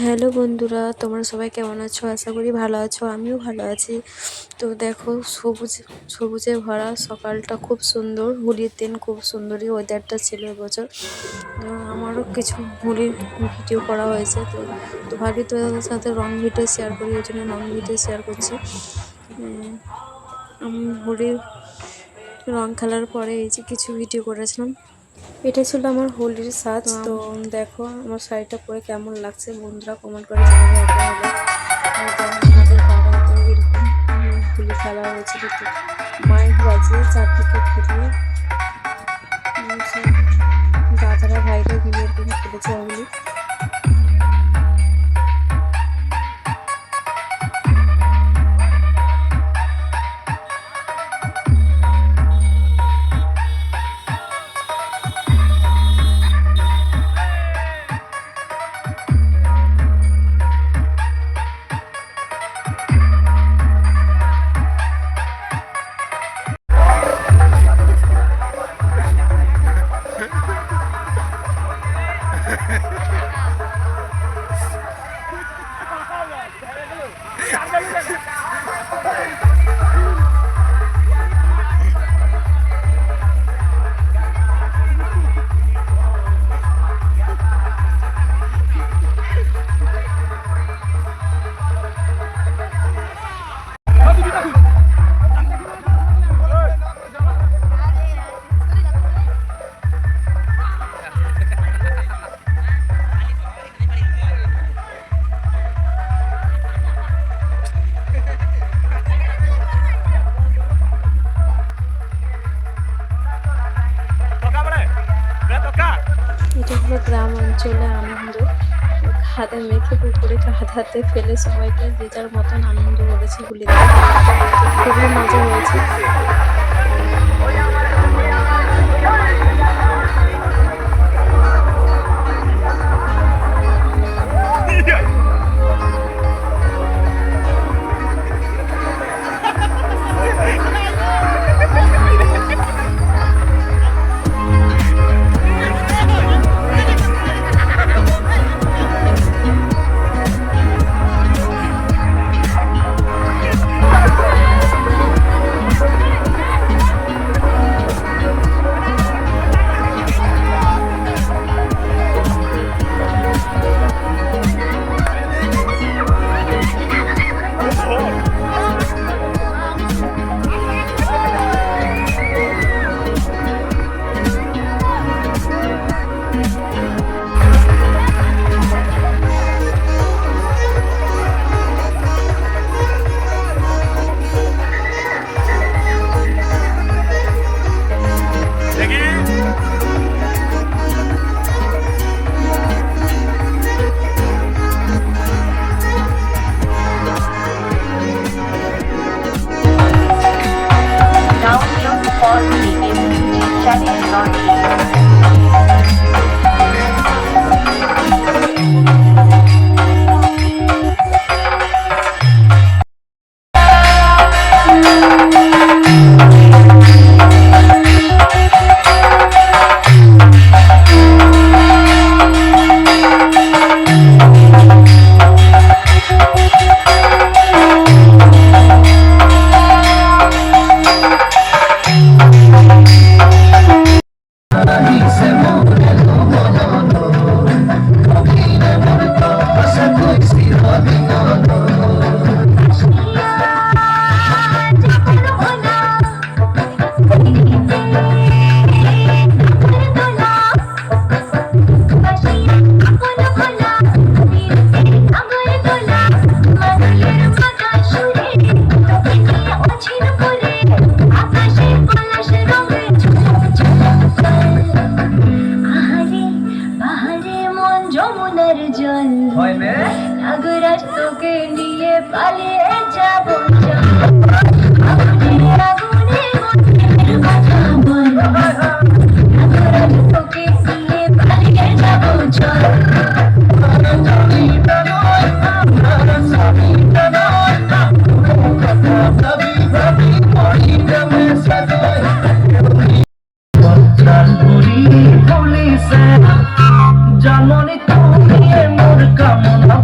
Hello বন্ধুরা, তোমরা সবাই কেমন আছো? আশা করি ভালো আছো, আমিও ভালো আছি। তো দেখো, সবুজে ভরা সকালটা খুব সুন্দর। হোলির দিন খুব সুন্দরই ওয়েদারটা ছিল এবছর। আমারও কিছু হোলির ভিডিও করা হয়েছে, তো ভাবি তোদের সাথে রং ভিডিও শেয়ার করি, ওই জন্য রং ভিডিও শেয়ার করছি। আমি হোলির রং খেলার পরে এই যে কিছু ভিডিও করেছিলাম। এটা ছিল আমার হোলির সাজ। তো দেখো আমার শাড়িটা পরে কেমন লাগছে, বন্ধুরা কমেন্ট করে জানাবে। আমাদের পাড়াতে এরকম হোলি খেলা হয়েছিল, তো মাইক বাজিয়ে চারদিকে ঘুরিয়ে দাদারা ভাইরা মিলে এরকম খেলেছে হোলি। এটা হলো গ্রাম অঞ্চলে আনন্দ। হাতে মেখে পুকুরে হাতে ফেলে সবাইকে যে যার মতন আনন্দ করেছে হোলিতে। খুবই মজা হয়েছে। নাগরাজ তোকে নিয়ে পালিয়ে যাব নাগরাজ তোকে নিয়ে পালিয়ে যাব চল। জাননি তুমি মোর কামনা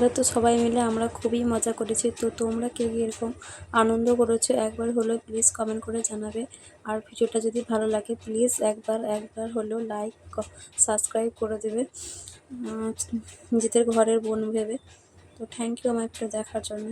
এবারে তো সবাই মিলে আমরা খুবই মজা করেছি। তো তোমরা কে কে এরকম আনন্দ করেছো একবার হলেও প্লিজ কমেন্ট করে জানাবে। আর ভিডিওটা যদি ভালো লাগে প্লিজ একবার হলেও লাইক সাবস্ক্রাইব করে দেবে নিজেদের ঘরের বোন ভেবে। তো থ্যাংক ইউ আমার একটা দেখার জন্য।